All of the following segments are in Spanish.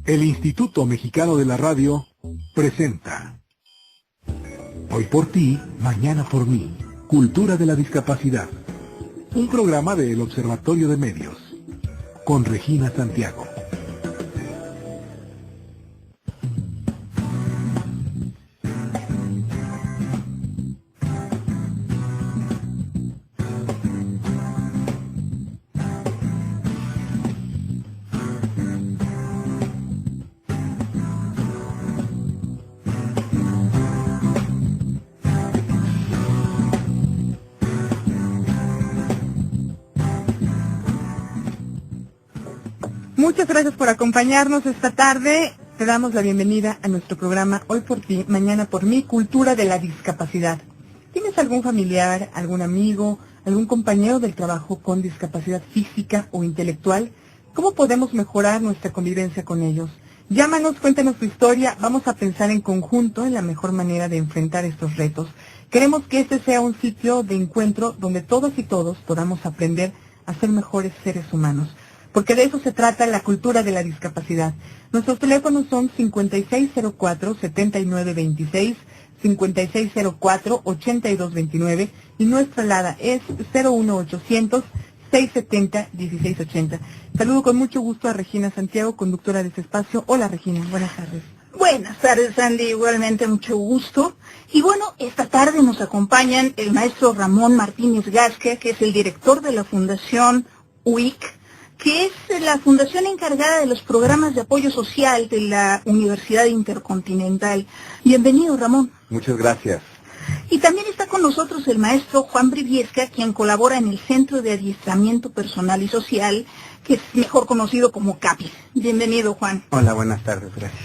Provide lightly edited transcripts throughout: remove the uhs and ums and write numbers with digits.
El Instituto Mexicano de la Radio presenta Hoy por ti, mañana por mí, Cultura de la Discapacidad. Un programa del Observatorio de Medios, con Regina Santiago. Muchas gracias por acompañarnos esta tarde. Te damos la bienvenida a nuestro programa Hoy por ti, mañana por mí, Cultura de la Discapacidad. ¿Tienes algún familiar, algún amigo, algún compañero del trabajo con discapacidad física o intelectual? ¿Cómo podemos mejorar nuestra convivencia con ellos? Llámanos, cuéntanos tu historia. Vamos a pensar en conjunto en la mejor manera de enfrentar estos retos. Queremos que este sea un sitio de encuentro donde todas y todos podamos aprender a ser mejores seres humanos. Porque de eso se trata la cultura de la discapacidad. Nuestros teléfonos son 5604-7926, 5604-8229 y nuestra alada es 01800-670-1680. Saludo con mucho gusto a Regina Santiago, conductora de este espacio. Hola Regina, buenas tardes. Buenas tardes, Sandy, igualmente mucho gusto. Y bueno, esta tarde nos acompañan el maestro Ramón Martínez Gasque, que es el director de la Fundación UIC, que es la fundación encargada de los programas de apoyo social de la Universidad Intercontinental. Bienvenido, Ramón. Muchas gracias. Y también está con nosotros el maestro Juan Briviesca, quien colabora en el Centro de Adiestramiento Personal y Social, que es mejor conocido como CAPI. Bienvenido, Juan. Hola, buenas tardes, gracias.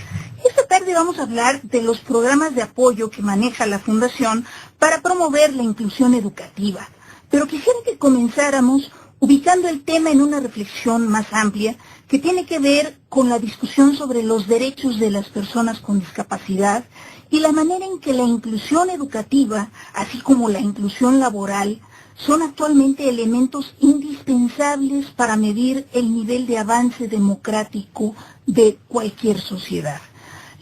Esta tarde vamos a hablar de los programas de apoyo que maneja la Fundación para promover la inclusión educativa. Pero quisiera que comenzáramos ubicando el tema en una reflexión más amplia que tiene que ver con la discusión sobre los derechos de las personas con discapacidad y la manera en que la inclusión educativa, así como la inclusión laboral, son actualmente elementos indispensables para medir el nivel de avance democrático de cualquier sociedad.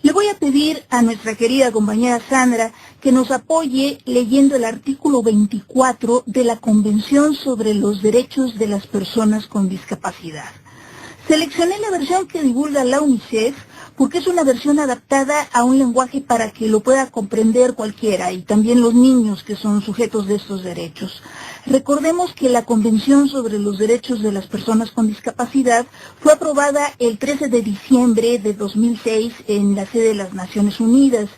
Le voy a pedir a nuestra querida compañera Sandra que nos apoye leyendo el artículo 24 de la Convención sobre los Derechos de las Personas con Discapacidad. Seleccioné la versión que divulga la UNICEF porque es una versión adaptada a un lenguaje para que lo pueda comprender cualquiera y también los niños que son sujetos de estos derechos. Recordemos que la Convención sobre los Derechos de las Personas con Discapacidad fue aprobada el 13 de diciembre de 2006 en la sede de las Naciones Unidas.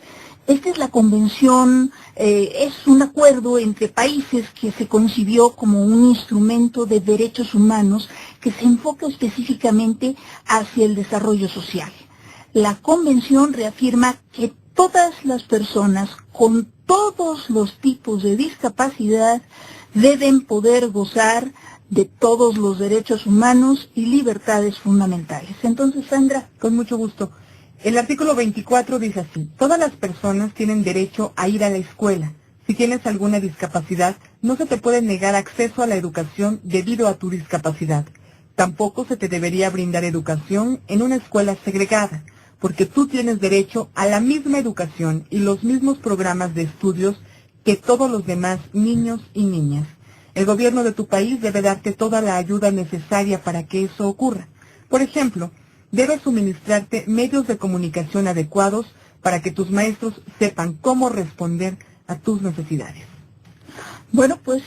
Esta es la convención, es un acuerdo entre países que se concibió como un instrumento de derechos humanos que se enfoca específicamente hacia el desarrollo social. La convención reafirma que todas las personas con todos los tipos de discapacidad deben poder gozar de todos los derechos humanos y libertades fundamentales. Entonces, Sandra, Con mucho gusto. El artículo 24 dice así: todas las personas tienen derecho a ir a la escuela. Si tienes alguna discapacidad, no se te puede negar acceso a la educación debido a tu discapacidad. Tampoco se te debería brindar educación en una escuela segregada, porque tú tienes derecho a la misma educación y los mismos programas de estudios que todos los demás niños y niñas. El gobierno de tu país debe darte toda la ayuda necesaria para que eso ocurra. Por ejemplo, debe suministrarte medios de comunicación adecuados para que tus maestros sepan cómo responder a tus necesidades. bueno, pues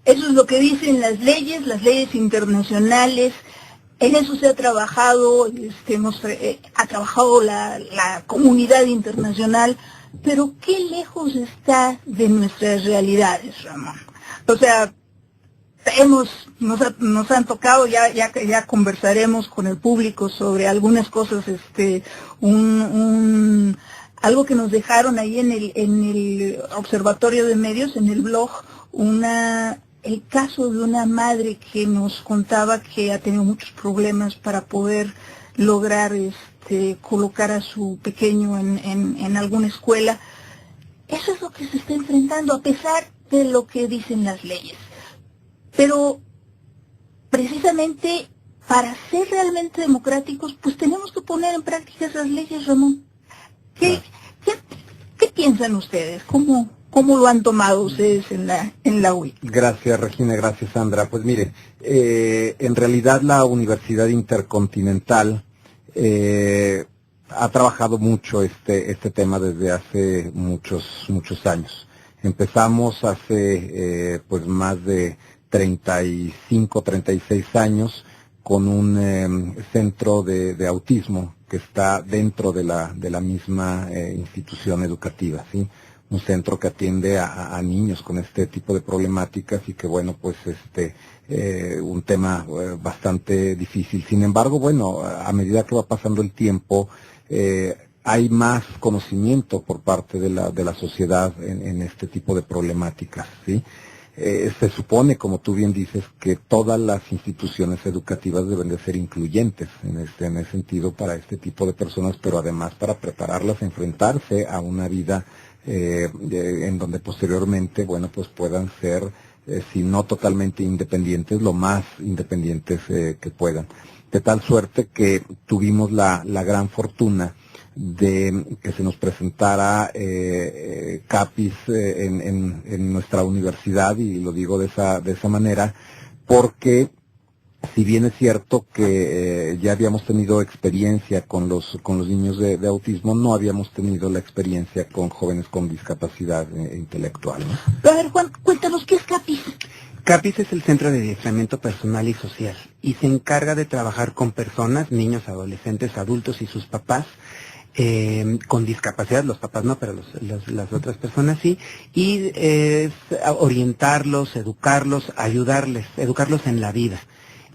eso es lo que dicen las leyes internacionales. En eso se ha trabajado, ha trabajado la comunidad internacional, pero qué lejos está de nuestras realidades, Ramón. O sea, nos han tocado, ya conversaremos con el público sobre algunas cosas, algo que nos dejaron ahí en el Observatorio de Medios, en el blog, el caso de una madre que nos contaba que ha tenido muchos problemas para poder lograr colocar a su pequeño en alguna escuela. Eso es lo que se está enfrentando a pesar de lo que dicen las leyes. Pero precisamente para ser realmente democráticos, pues tenemos que poner en práctica esas leyes, Ramón. ¿Qué piensan ustedes? ¿Cómo lo han tomado ustedes en la UIT? Gracias, Regina, gracias, Sandra. Pues mire, en realidad la Universidad Intercontinental ha trabajado mucho este tema desde hace muchos años. Empezamos hace pues más de 35, 36 años con un centro de autismo que está dentro de la misma institución educativa, ¿sí? Un centro que atiende a niños con este tipo de problemáticas y que bueno, pues un tema bastante difícil. Sin embargo, bueno, a medida que va pasando el tiempo, hay más conocimiento por parte de la sociedad en este tipo de problemáticas, ¿sí? Se supone, como tú bien dices, que todas las instituciones educativas deben de ser incluyentes en ese sentido para este tipo de personas, pero además para prepararlas a enfrentarse a una vida en donde posteriormente, bueno, pues puedan ser, si no totalmente independientes, lo más independientes que puedan. De tal suerte que tuvimos la gran fortuna de que se nos presentara CAPIS en nuestra universidad, y lo digo de esa manera, porque si bien es cierto que ya habíamos tenido experiencia con los niños de autismo, no habíamos tenido la experiencia con jóvenes con discapacidad intelectual, ¿no? A ver, Juan, cuéntanos, ¿qué es CAPIS? CAPIS es el Centro de Adiestramiento Personal y Social y se encarga de trabajar con personas, niños, adolescentes, adultos y sus papás, con discapacidad, los papás no, pero las otras personas sí, y es orientarlos, educarlos, educarlos en la vida.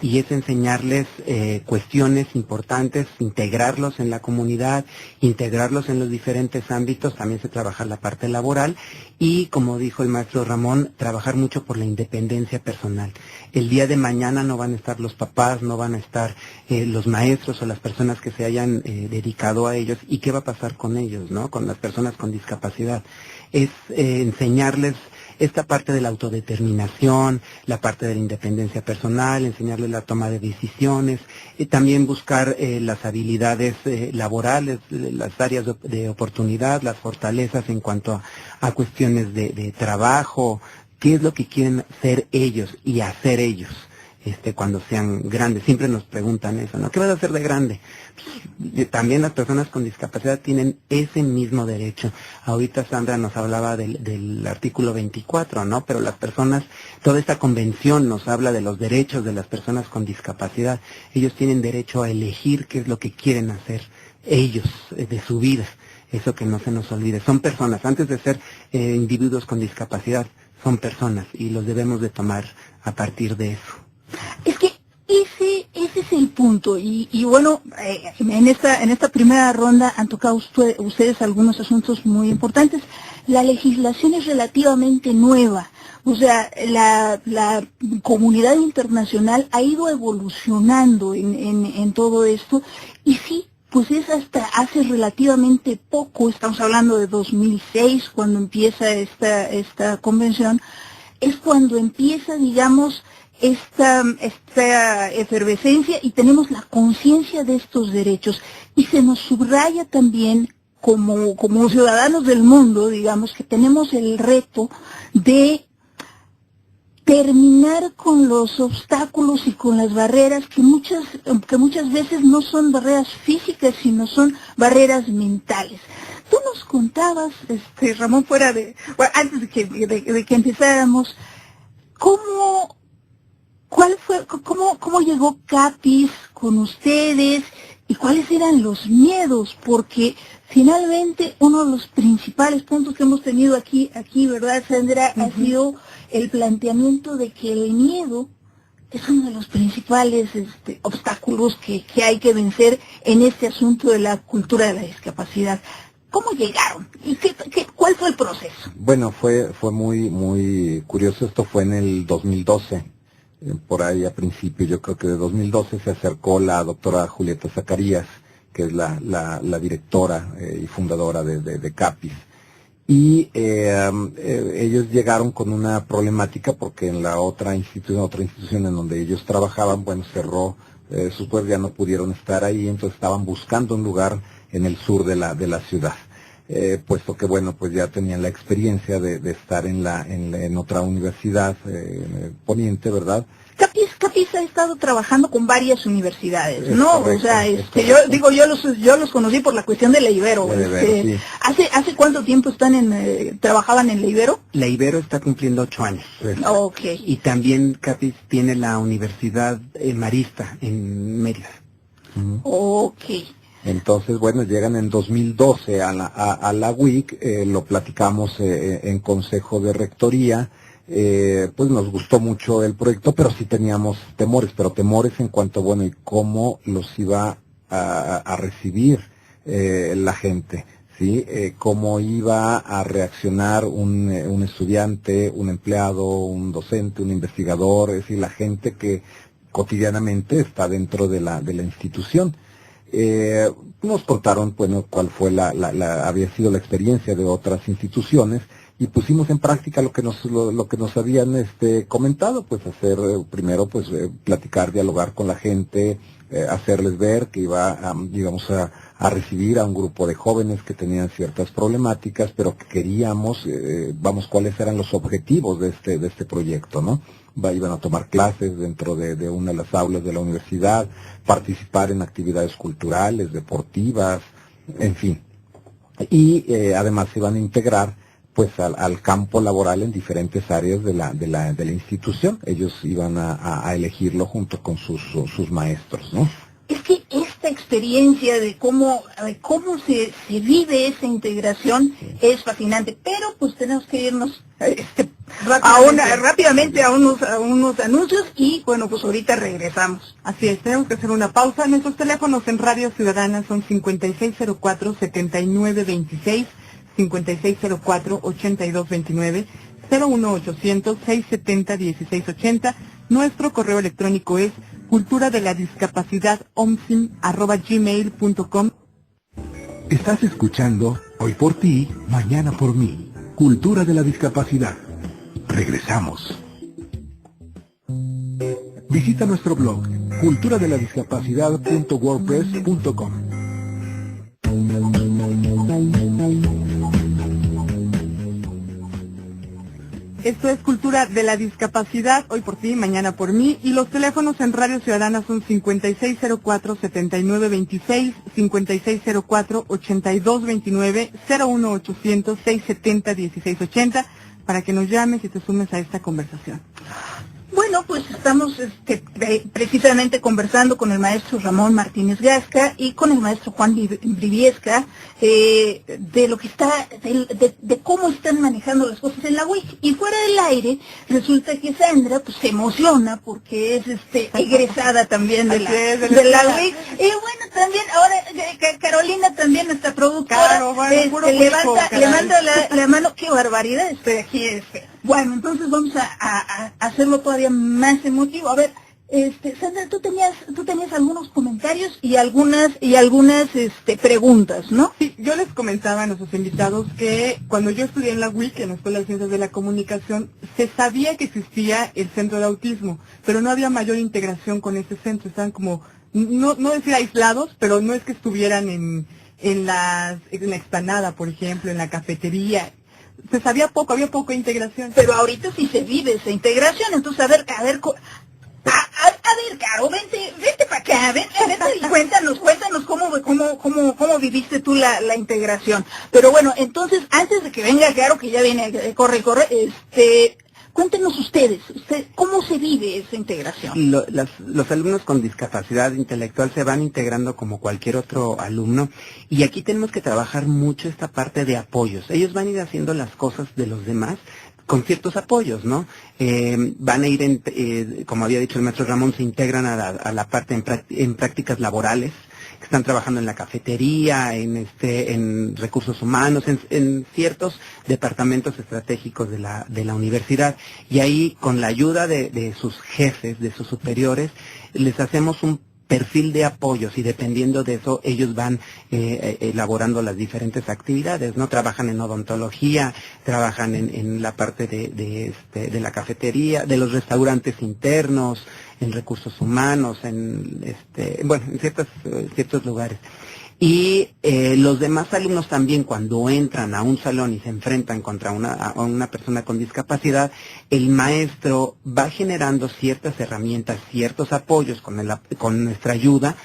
Y es enseñarles cuestiones importantes, integrarlos en la comunidad, integrarlos en los diferentes ámbitos, también se trabaja la parte laboral y, como dijo el maestro Ramón, trabajar mucho por la independencia personal. El día de mañana no van a estar los papás, no van a estar los maestros o las personas que se hayan dedicado a ellos, y qué va a pasar con ellos, ¿no? Con las personas con discapacidad. Es enseñarles esta parte de la autodeterminación, la parte de la independencia personal, enseñarles la toma de decisiones, también buscar las habilidades laborales, las áreas de oportunidad, las fortalezas en cuanto a cuestiones de trabajo, qué es lo que quieren ser ellos y hacer ellos cuando sean grandes. Siempre nos preguntan eso, ¿no? ¿Qué vas a hacer de grande? También las personas con discapacidad tienen ese mismo derecho. Ahorita Sandra nos hablaba del artículo 24, ¿no? Pero las personas, toda esta convención nos habla de los derechos de las personas con discapacidad. Ellos tienen derecho a elegir qué es lo que quieren hacer ellos de su vida. Eso que no se nos olvide. Son personas, antes de ser individuos con discapacidad, son personas y los debemos de tomar a partir de eso. Es que ese es el punto, y bueno, en esta primera ronda han tocado ustedes algunos asuntos muy importantes. La legislación es relativamente nueva, o sea, la comunidad internacional ha ido evolucionando en todo esto, y sí, pues es hasta hace relativamente poco, estamos hablando de 2006, cuando empieza esta convención, es cuando empieza, digamos, esta efervescencia y tenemos la conciencia de estos derechos, y se nos subraya también como ciudadanos del mundo, digamos, que tenemos el reto de terminar con los obstáculos y con las barreras que muchas veces no son barreras físicas, sino son barreras mentales. Tú nos contabas, Ramón, antes de que empezáramos, cómo llegó CAPIS con ustedes y cuáles eran los miedos, porque finalmente uno de los principales puntos que hemos tenido aquí, ¿verdad, Sandra? Ha sido el planteamiento de que el miedo es uno de los principales obstáculos que hay que vencer en este asunto de la cultura de la discapacidad. ¿Cómo llegaron? ¿Y cuál fue el proceso? Bueno, fue muy curioso. Esto fue en el 2012. Por ahí a principios, yo creo que de 2012, se acercó la doctora Julieta Zacarías, que es la directora y fundadora de CAPIS. Y ellos llegaron con una problemática porque en la otra institución en donde ellos trabajaban, bueno, cerró sus padres ya no pudieron estar ahí, entonces estaban buscando un lugar en el sur de la ciudad. Puesto que bueno, pues ya tenían la experiencia de estar en otra universidad poniente, ¿verdad? Capis ha estado trabajando con varias universidades, Es ¿no? correcto, O sea, es yo correcto. digo, yo los conocí por la cuestión de la Ibero. De la Ibero, sí. ¿Hace cuánto tiempo trabajaban en la Ibero? La Ibero está cumpliendo 8 años. Ok. Y también Capis tiene la Universidad Marista en Mérida. Ok. Entonces, bueno, llegan en 2012 a la UIC, lo platicamos en Consejo de Rectoría, pues nos gustó mucho el proyecto, pero sí teníamos temores en cuanto, bueno, y cómo los iba a recibir la gente, ¿sí? Cómo iba a reaccionar un estudiante, un empleado, un docente, un investigador, es decir, la gente que cotidianamente está dentro de la institución. Nos contaron, bueno, cuál fue había sido la experiencia de otras instituciones y pusimos en práctica lo que nos habían comentado, pues hacer primero, pues platicar, dialogar con la gente, hacerles ver que íbamos a recibir a un grupo de jóvenes que tenían ciertas problemáticas, pero que queríamos, cuáles eran los objetivos de este proyecto, ¿no? Iban a tomar clases dentro de una de las aulas de la universidad, participar en actividades culturales, deportivas, en fin. Y además se iban a integrar pues al campo laboral en diferentes áreas de la institución. Ellos iban a elegirlo junto con sus maestros, ¿no? Es que esta experiencia de cómo se vive esa integración es fascinante, pero pues tenemos que irnos rápidamente a unos anuncios y bueno, pues ahorita regresamos. Así es, tenemos que hacer una pausa. Nuestros teléfonos en Radio Ciudadana son 5604-7926, 5604-8229, 01800-670-1680. Nuestro correo electrónico es culturadeladiscapacidad@gmail.com. Estás escuchando Hoy por ti, mañana por mí. Cultura de la discapacidad. Regresamos. Visita nuestro blog culturadeladiscapacidad.wordpress.com. Esto es Cultura de la Discapacidad, hoy por ti, mañana por mí, y los teléfonos en Radio Ciudadana son 5604-7926, 5604-8229, 01800-670-1680, para que nos llames y te sumes a esta conversación. Bueno, pues estamos precisamente conversando con el maestro Ramón Martínez Gasca y con el maestro Juan Briviesca de lo que de cómo están manejando las cosas en la UIC. Y fuera del aire, resulta que Sandra pues se emociona porque es egresada también de la UIC. Y bueno, también ahora Carolina también, nuestra productora, Claro, bueno, levanta la mano. ¡Qué barbaridad! Estoy aquí. Bueno, entonces vamos a hacerlo todavía más emotivo. A ver, Sandra, tú tenías algunos comentarios y algunas preguntas, ¿no? Sí, yo les comentaba a nuestros invitados que cuando yo estudié en la UIC, en la Escuela de Ciencias de la Comunicación, se sabía que existía el centro de autismo, pero no había mayor integración con ese centro. Estaban como, no decir aislados, pero no es que estuvieran en la explanada, por ejemplo, en la cafetería. Se sabía poco, había poca integración. Pero ahorita sí se vive esa integración, entonces a ver, Caro, vente para acá, vente y cuéntanos cómo viviste tú la integración. Pero bueno, entonces, antes de que venga Caro, que ya viene, corre, cuéntenos ustedes, ¿cómo se vive esa integración? Los alumnos con discapacidad intelectual se van integrando como cualquier otro alumno y aquí tenemos que trabajar mucho esta parte de apoyos. Ellos van a ir haciendo las cosas de los demás con ciertos apoyos, ¿no? Van a ir, como había dicho el maestro Ramón, se integran a la parte en prácticas laborales, que están trabajando en la cafetería, en recursos humanos, en ciertos departamentos estratégicos de la universidad. Y ahí, con la ayuda de sus jefes, de sus superiores, les hacemos un perfil de apoyos y dependiendo de eso ellos van elaborando las diferentes actividades, ¿no? Trabajan en odontología, trabajan en la parte de la cafetería, de los restaurantes internos, en recursos humanos, en ciertos lugares. Y los demás alumnos también, cuando entran a un salón y se enfrentan contra a una persona con discapacidad, el maestro va generando ciertas herramientas, ciertos apoyos con nuestra ayuda,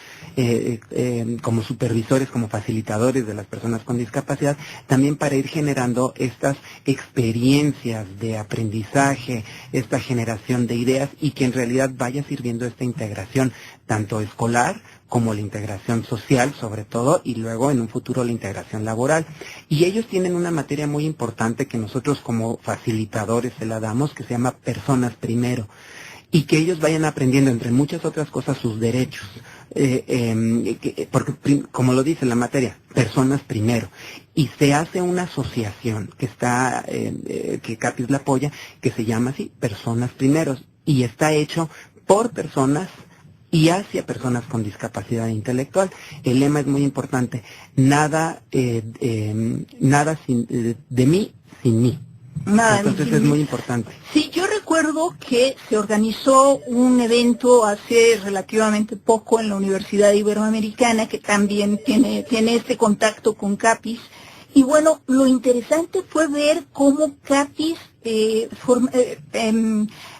como supervisores, como facilitadores de las personas con discapacidad, también para ir generando estas experiencias de aprendizaje, esta generación de ideas, y que en realidad vaya sirviendo esta integración tanto escolar como la integración social, sobre todo, y luego en un futuro la integración laboral. Y ellos tienen una materia muy importante que nosotros como facilitadores se la damos, que se llama Personas Primero, y que ellos vayan aprendiendo, entre muchas otras cosas, sus derechos, porque como lo dice la materia, Personas Primero, y se hace una asociación que está, que CAPIS la apoya, que se llama así, Personas Primeros, y está hecho por personas y hacia personas con discapacidad intelectual. El lema es muy importante: nada de mí sin mí. Nada, entonces es muy importante. Sí, yo recuerdo que se organizó un evento hace relativamente poco en la Universidad Iberoamericana, que también tiene este contacto con CAPIS. Y bueno, lo interesante fue ver cómo CAPIS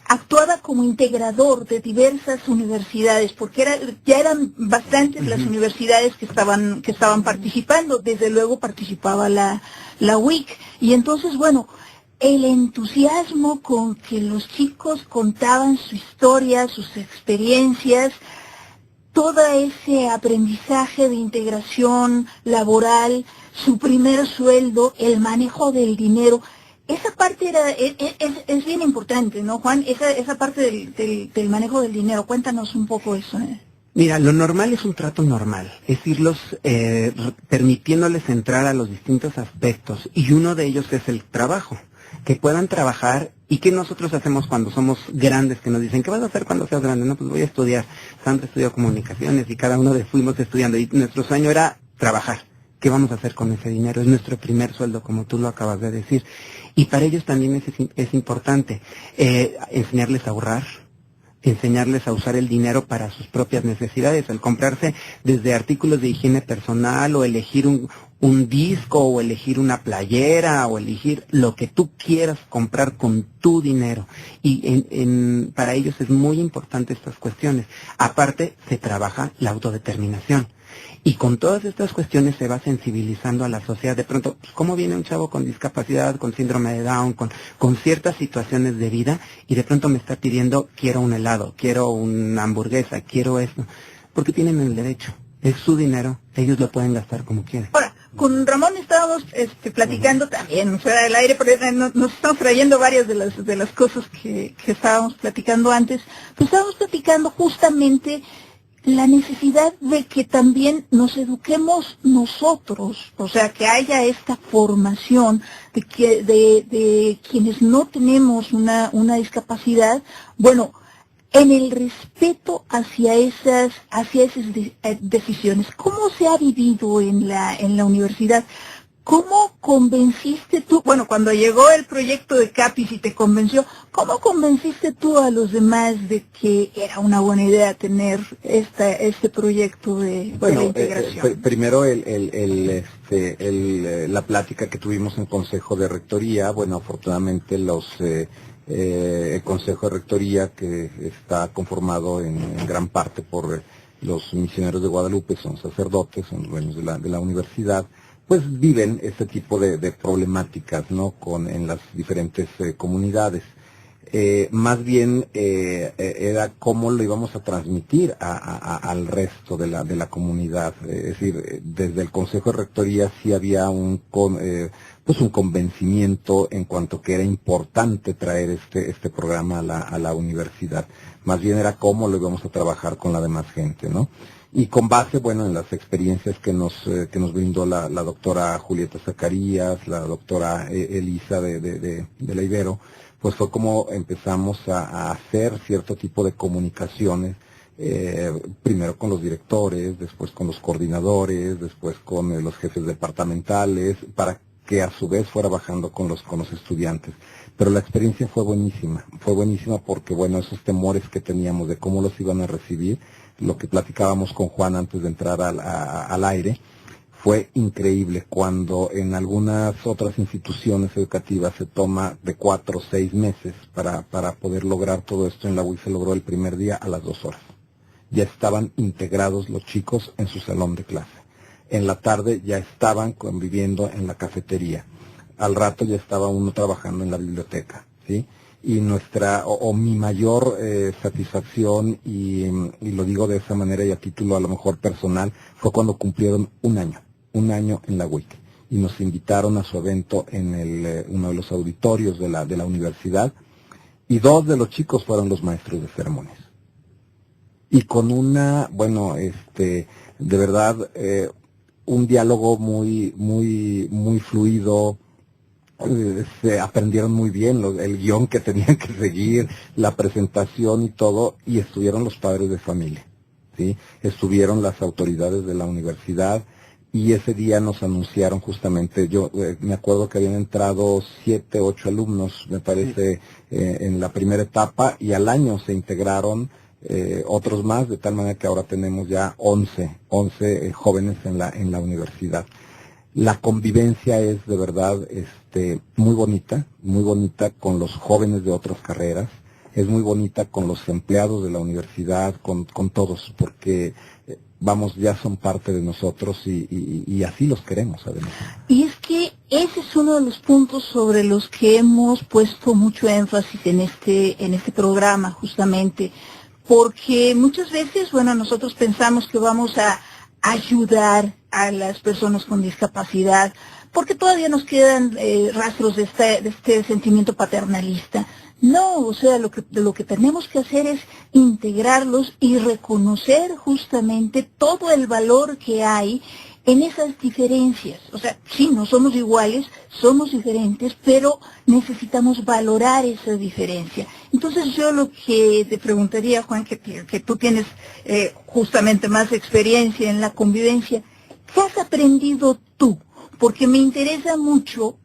actuaba como integrador de diversas universidades, porque ya eran bastantes las universidades que estaban participando. Desde luego participaba la UIC. Y entonces, bueno, el entusiasmo con que los chicos contaban su historia, sus experiencias, todo ese aprendizaje de integración laboral, su primer sueldo, el manejo del dinero, esa parte es bien importante, ¿no, Juan? Esa parte del manejo del dinero. Cuéntanos un poco eso. Mira, lo normal es un trato normal, es irlos permitiéndoles entrar a los distintos aspectos, y uno de ellos es el trabajo, que puedan trabajar. ¿Y qué nosotros hacemos cuando somos grandes? Que nos dicen, ¿qué vas a hacer cuando seas grande? No, pues voy a estudiar. Sandra estudió comunicaciones y cada uno fuimos estudiando, y nuestro sueño era trabajar. ¿Qué vamos a hacer con ese dinero? Es nuestro primer sueldo, como tú lo acabas de decir. Y para ellos también es importante enseñarles a ahorrar, enseñarles a usar el dinero para sus propias necesidades, al comprarse desde artículos de higiene personal, o elegir un disco, o elegir una playera, o elegir lo que tú quieras comprar con tu dinero. Y para ellos es muy importante estas cuestiones. Aparte, se trabaja la autodeterminación. Y con todas estas cuestiones se va sensibilizando a la sociedad. De pronto, pues, ¿cómo viene un chavo con discapacidad, con síndrome de Down, con ciertas situaciones de vida, y de pronto me está pidiendo, quiero un helado, quiero una hamburguesa, quiero esto? Porque tienen el derecho, es su dinero, ellos lo pueden gastar como quieran. Ahora, con Ramón estábamos platicando también fuera del aire, porque nos estamos trayendo varias de las cosas que estábamos platicando antes. Pues estábamos platicando justamente la necesidad de que también nos eduquemos nosotros, o sea, que haya esta formación de quienes no tenemos una discapacidad, bueno, en el respeto hacia esas decisiones. ¿Cómo se ha vivido en la universidad? ¿Cómo convenciste tú, bueno, cuando llegó el proyecto de CAPIS y te convenció, cómo convenciste tú a los demás de que era una buena idea tener este proyecto de la integración? Primero la plática que tuvimos en Consejo de Rectoría. Bueno, afortunadamente el Consejo de Rectoría, que está conformado en gran parte por los misioneros de Guadalupe, son sacerdotes, son dueños de la universidad, pues viven este tipo de problemáticas, ¿no?, en las diferentes comunidades. Más bien era cómo lo íbamos a transmitir al resto de la comunidad. Es decir, desde el Consejo de Rectoría sí había un convencimiento en cuanto que era importante traer este programa a la universidad. Más bien era cómo lo íbamos a trabajar con la demás gente, ¿no? Y con base, bueno, en las experiencias que nos brindó la doctora Julieta Zacarías, la doctora Elisa de la Ibero, pues fue como empezamos a hacer cierto tipo de comunicaciones, primero con los directores, después con los coordinadores, después con los jefes departamentales, para que a su vez fuera bajando con los estudiantes. pero la experiencia fue buenísima porque, bueno, esos temores que teníamos de cómo los iban a recibir, lo que platicábamos con Juan antes de entrar al aire, fue increíble. Cuando en algunas otras instituciones educativas se toma de 4 o 6 meses para poder lograr todo esto, en la UIS se logró el primer día a las 2 horas. Ya estaban integrados los chicos en su salón de clase. En la tarde ya estaban conviviendo en la cafetería. Al rato ya estaba uno trabajando en la biblioteca, ¿sí? Y mi mayor satisfacción, y lo digo de esa manera y a título a lo mejor personal, fue cuando cumplieron un año en la WIC. Y nos invitaron a su evento en uno de los auditorios de la universidad, y 2 de los chicos fueron los maestros de ceremonias. Y con de verdad, un diálogo muy fluido. Se aprendieron muy bien el guión que tenían que seguir, la presentación y todo, y estuvieron los padres de familia, ¿sí? Estuvieron las autoridades de la universidad, y ese día nos anunciaron justamente, yo me acuerdo que habían entrado 7, 8 alumnos, me parece, en la primera etapa, y al año se integraron otros más, de tal manera que ahora tenemos ya 11 jóvenes en la universidad. La convivencia es de verdad muy bonita con los jóvenes de otras carreras, es muy bonita con los empleados de la universidad, con todos, porque ya son parte de nosotros y así los queremos además. Y es que ese es uno de los puntos sobre los que hemos puesto mucho énfasis en este programa, justamente, porque muchas veces, nosotros pensamos que vamos a ayudar a las personas con discapacidad, porque todavía nos quedan rastros de este sentimiento paternalista. No, o sea, lo que tenemos que hacer es integrarlos y reconocer justamente todo el valor que hay en esas diferencias. O sea, sí, no somos iguales, somos diferentes, pero necesitamos valorar esa diferencia. Entonces yo lo que te preguntaría, Juan, que tú tienes justamente más experiencia en la convivencia, ¿qué has aprendido tú? Porque me interesa mucho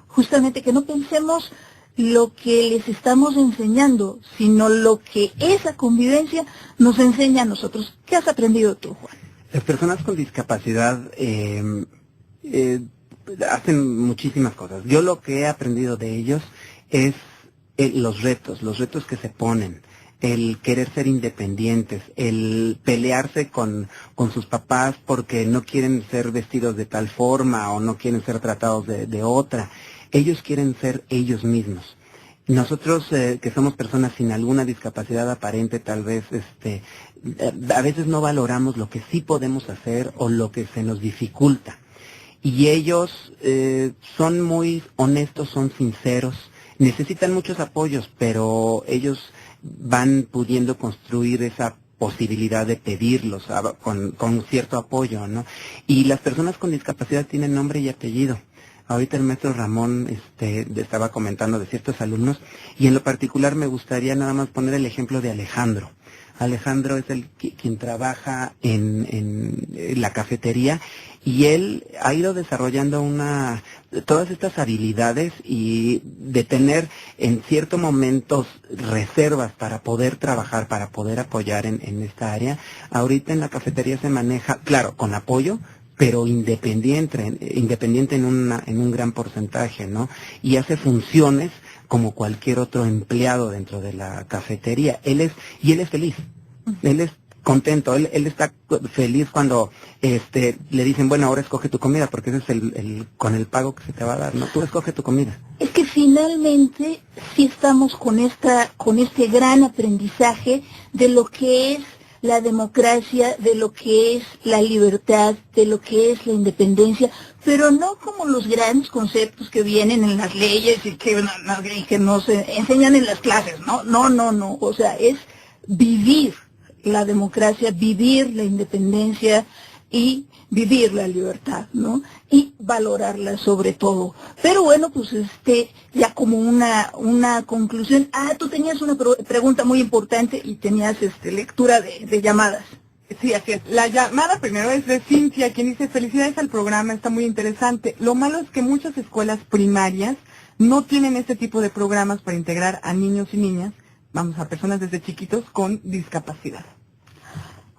justamente que no pensemos lo que les estamos enseñando, sino lo que esa convivencia nos enseña a nosotros. ¿Qué has aprendido tú, Juan? Las personas con discapacidad hacen muchísimas cosas. Yo lo que he aprendido de ellos es los retos que se ponen, el querer ser independientes, el pelearse con sus papás porque no quieren ser vestidos de tal forma o no quieren ser tratados de otra. Ellos quieren ser ellos mismos. Nosotros que somos personas sin alguna discapacidad aparente, tal vez a veces no valoramos lo que sí podemos hacer o lo que se nos dificulta. Y ellos son muy honestos, son sinceros, necesitan muchos apoyos, pero ellos van pudiendo construir esa posibilidad de pedirlos con cierto apoyo, ¿no? Y las personas con discapacidad tienen nombre y apellido. Ahorita el maestro Ramón estaba comentando de ciertos alumnos, y en lo particular me gustaría nada más poner el ejemplo de Alejandro. Alejandro es quien trabaja en la cafetería, y él ha ido desarrollando todas estas habilidades y de tener en ciertos momentos reservas para poder trabajar, para poder apoyar en esta área. Ahorita en la cafetería se maneja, claro, con apoyo, pero independiente en un gran porcentaje, ¿no? Y hace funciones como cualquier otro empleado dentro de la cafetería. Él es feliz, él es contento, él está feliz cuando le dicen, bueno, ahora escoge tu comida, porque ese es con el pago que se te va a dar, ¿no? Tú escoge tu comida. Es que finalmente sí estamos con este gran aprendizaje de lo que es la democracia, de lo que es la libertad, de lo que es la independencia, pero no como los grandes conceptos que vienen en las leyes y que nos enseñan en las clases, ¿no? No, o sea, es vivir la democracia, vivir la independencia y vivir la libertad, ¿no? Y valorarla sobre todo. Pero bueno, pues ya como una conclusión. Tú tenías una pregunta muy importante y tenías lectura de llamadas. Sí, así es. La llamada primero es de Cintia, quien dice: felicidades al programa, está muy interesante. Lo malo es que muchas escuelas primarias no tienen este tipo de programas para integrar a niños y niñas, vamos, a personas desde chiquitos con discapacidad.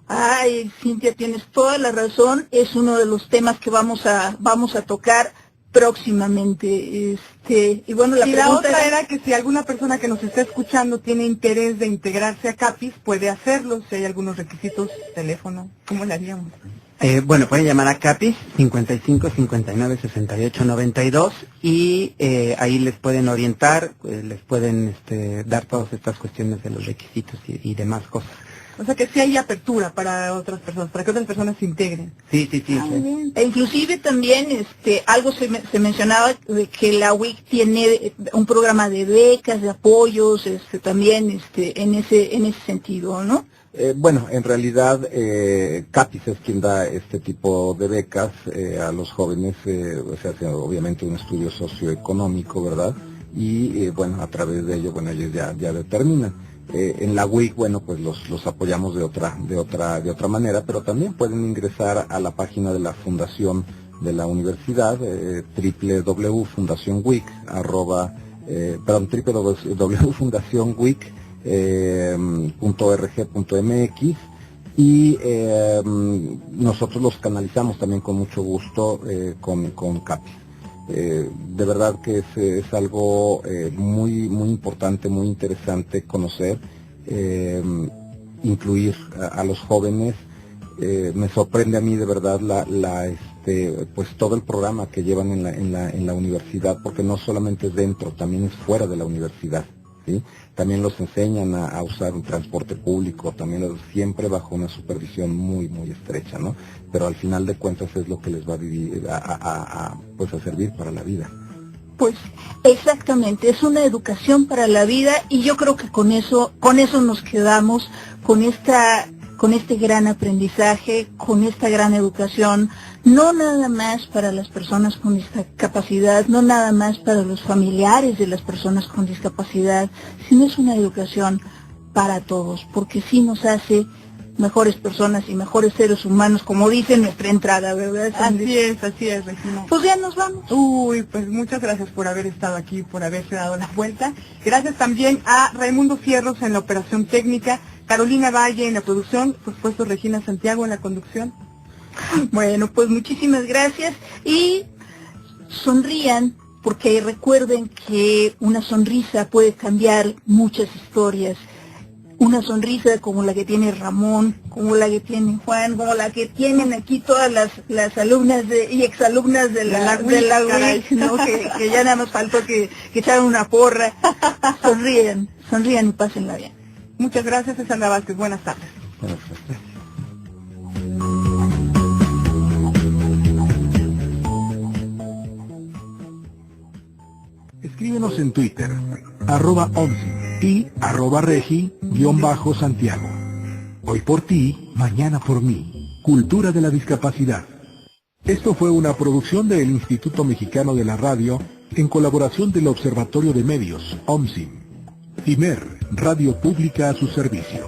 Ay, Cintia, tienes toda la razón. Es uno de los temas que vamos a tocar próximamente. Y bueno, y la otra era que si alguna persona que nos está escuchando tiene interés de integrarse a CAPIS, puede hacerlo, si hay algunos requisitos, teléfono, ¿cómo le haríamos? Bueno, pueden llamar a CAPIS 55 59 68 92 y ahí les pueden orientar, les pueden dar todas estas cuestiones de los requisitos y demás cosas. O sea que sí hay apertura para otras personas, para que otras personas se integren. Sí. E inclusive también algo se mencionaba de que la WIC tiene un programa de becas, de apoyos, también en ese sentido, ¿no? Bueno, en realidad CAPIS es quien da este tipo de becas a los jóvenes, se hace obviamente un estudio socioeconómico, ¿verdad? Y bueno, a través de ello, bueno, ellos ya determinan. En la WIC, bueno, pues los apoyamos de otra manera, pero también pueden ingresar a la página de la fundación de la universidad, www.fundacionwic.org.mx, y nosotros los canalizamos también con mucho gusto con CAPIS. De verdad que es algo muy importante, muy interesante conocer, incluir a los jóvenes. Me sorprende a mí de verdad pues todo el programa que llevan en la universidad, porque no solamente es dentro, también es fuera de la universidad, ¿sí? También los enseñan a usar un transporte público, también siempre bajo una supervisión muy estrecha, ¿no? Pero al final de cuentas es lo que les va pues a servir para la vida. Pues exactamente, es una educación para la vida, y yo creo que con eso nos quedamos, con este gran aprendizaje, con esta gran educación, no nada más para las personas con discapacidad, no nada más para los familiares de las personas con discapacidad, sino es una educación para todos, porque sí nos hace mejores personas y mejores seres humanos, como dice nuestra entrada, ¿verdad? Así es, Regina. Pues ya nos vamos. Uy, pues muchas gracias por haber estado aquí, por haberse dado la vuelta. Gracias también a Raimundo Fierros en la operación técnica, Carolina Valle en la producción, por supuesto Regina Santiago en la conducción. Bueno, pues muchísimas gracias y sonrían, porque recuerden que una sonrisa puede cambiar muchas historias. Una sonrisa como la que tiene Ramón, como la que tiene Juan, como la que tienen aquí todas las alumnas y exalumnas de la UIC, ¿no? que ya nada más faltó que echaran una porra. Sonríen y pásenla bien. Muchas gracias, Sandra Vázquez. Buenas tardes. Buenas tardes. Escríbenos en Twitter, @OMSI y @regi_Santiago. Hoy por ti, mañana por mí. Cultura de la discapacidad. Esto fue una producción del Instituto Mexicano de la Radio en colaboración del Observatorio de Medios, OMSI. IMER, Radio Pública a su servicio.